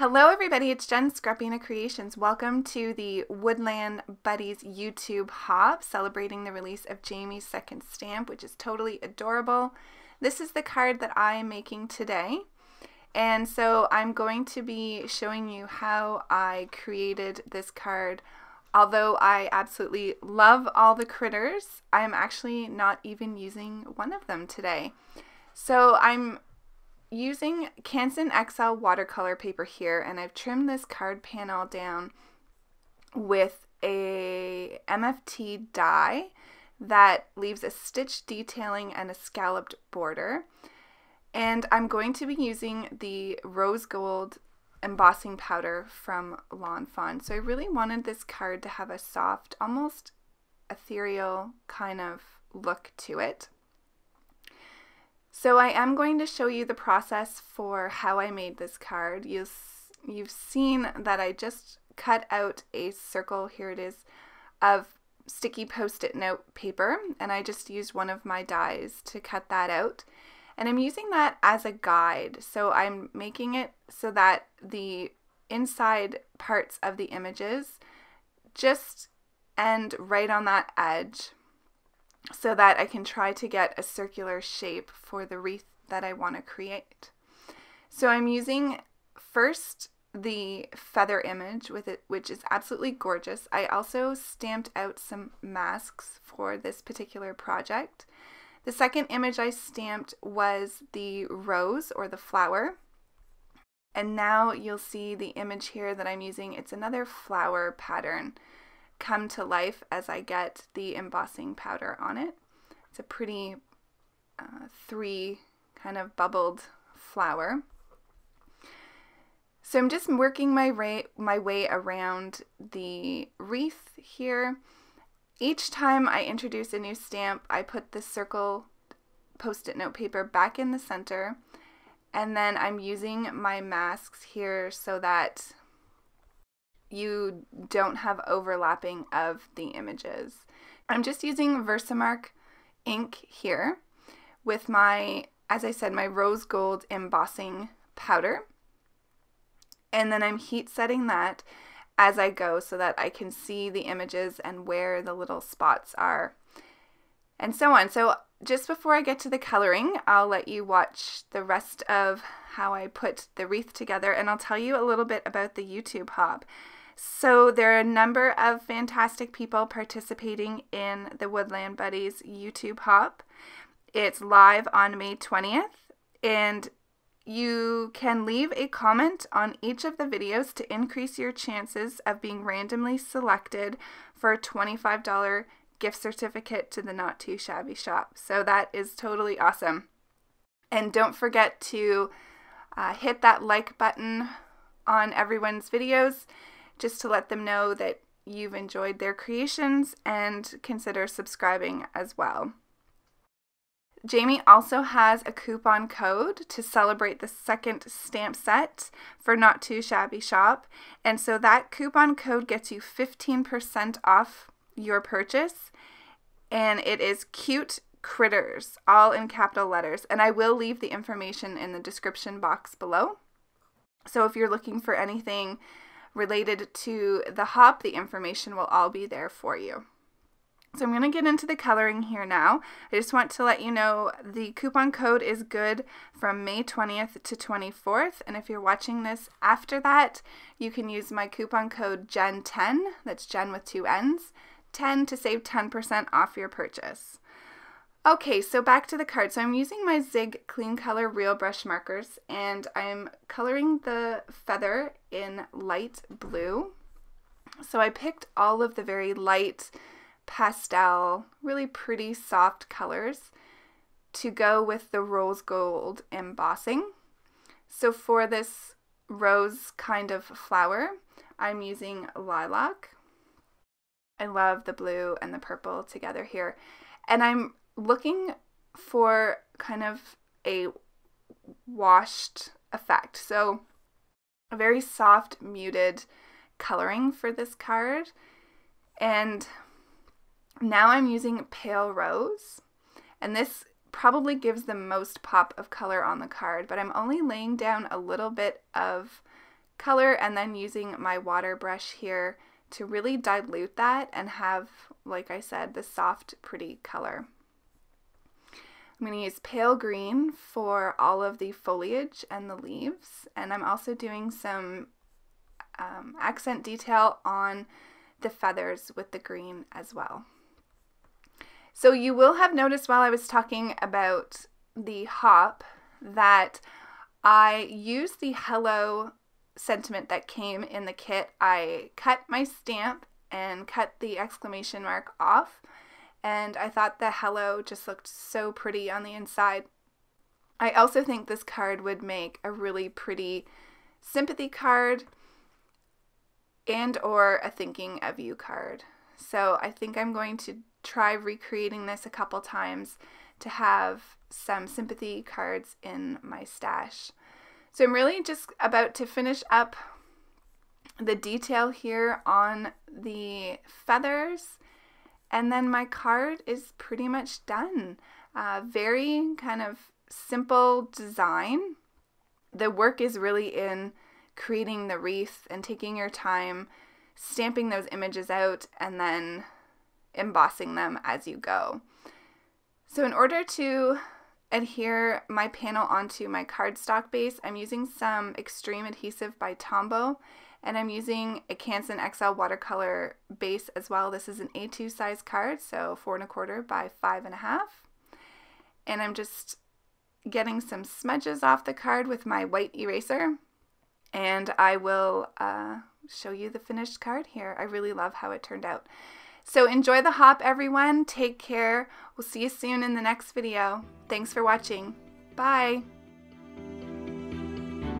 Hello everybody, it's Jen, Scrapbena Creations. Welcome to the Woodland Buddies YouTube hop celebrating the release of Jamie's second stamp, which is totally adorable. This is the card that I am making today. And so I'm going to be showing you how I created this card. Although I absolutely love all the critters, I'm actually not even using one of them today. So I'm using Canson XL watercolor paper here, and I've trimmed this card panel down with a MFT die that leaves a stitch detailing and a scalloped border. And I'm going to be using the rose gold embossing powder from Lawn Fawn. So I really wanted this card to have a soft, almost ethereal kind of look to it. So I am going to show you the process for how I made this card. You've seen that I just cut out a circle, here it is, of sticky post-it note paper, and I just used one of my dies to cut that out. And I'm using that as a guide, so I'm making it so that the inside parts of the images just end right on that edge, so that I can try to get a circular shape for the wreath that I want to create. So I'm using first the feather image with it, which is absolutely gorgeous. I also stamped out some masks for this particular project. The second image I stamped was the rose or the flower. And now you'll see the image here that I'm using. It's another flower pattern come to life as I get the embossing powder on it. It's a pretty three kind of bubbled flower. So I'm just working my way around the wreath here. Each time I introduce a new stamp, I put the circle post-it note paper back in the center, and then I'm using my masks here so that you don't have overlapping of the images. I'm just using Versamark ink here with my, as I said, my rose gold embossing powder. And then I'm heat setting that as I go so that I can see the images and where the little spots are and so on. So just before I get to the coloring, I'll let you watch the rest of how I put the wreath together, and I'll tell you a little bit about the YouTube hop. So there are a number of fantastic people participating in the Woodland Buddies YouTube hop. It's live on May 20th, and you can leave a comment on each of the videos to increase your chances of being randomly selected for a $25 gift certificate to the Not2Shabby shop. So that is totally awesome. And don't forget to hit that like button on everyone's videos, just to let them know that you've enjoyed their creations, and consider subscribing as well. Jamie also has a coupon code to celebrate the second stamp set for Not2Shabby shop, and so that coupon code gets you 15% off your purchase, and it is Cute Critters, all in capital letters, and I will leave the information in the description box below. So if you're looking for anything related to the hop, the information will all be there for you. So I'm going to get into the coloring here now. I just want to let you know the coupon code is good from May 20th to 24th, and if you're watching this after that, you can use my coupon code JEN10, that's Jen with 2 N's, 10 to save 10% off your purchase. Okay, so back to the card. So I'm using my Zig Clean Color Real Brush markers, and I'm coloring the feather in light blue. So I picked all of the very light pastel, really pretty soft colors to go with the rose gold embossing. So for this rose kind of flower, I'm using lilac. I love the blue and the purple together here. And I'm looking for kind of a washed effect. So a very soft, muted coloring for this card. And now I'm using pale rose, and this probably gives the most pop of color on the card, but I'm only laying down a little bit of color and then using my water brush here to really dilute that and have, like I said, the soft, pretty color. I'm going to use pale green for all of the foliage and the leaves, and I'm also doing some accent detail on the feathers with the green as well. So you will have noticed while I was talking about the hop that I used the hello sentiment that came in the kit. I cut my stamp and cut the exclamation mark off, and I thought the hello just looked so pretty on the inside. I also think this card would make a really pretty sympathy card and or a thinking of you card. So I think I'm going to try recreating this a couple times to have some sympathy cards in my stash. So I'm really just about to finish up the detail here on the feathers, and then my card is pretty much done. Very kind of simple design. The work is really in creating the wreath and taking your time, stamping those images out, and then embossing them as you go. So in order to adhere my panel onto my cardstock base, I'm using some extreme adhesive by Tombow, and I'm using a Canson XL watercolor base as well. This is an A2 size card, so 4 1/4 by 5 1/2. And I'm just getting some smudges off the card with my white eraser, and I will show you the finished card here. I really love how it turned out. So enjoy the hop, everyone. Take care. We'll see you soon in the next video. Thanks for watching. Bye.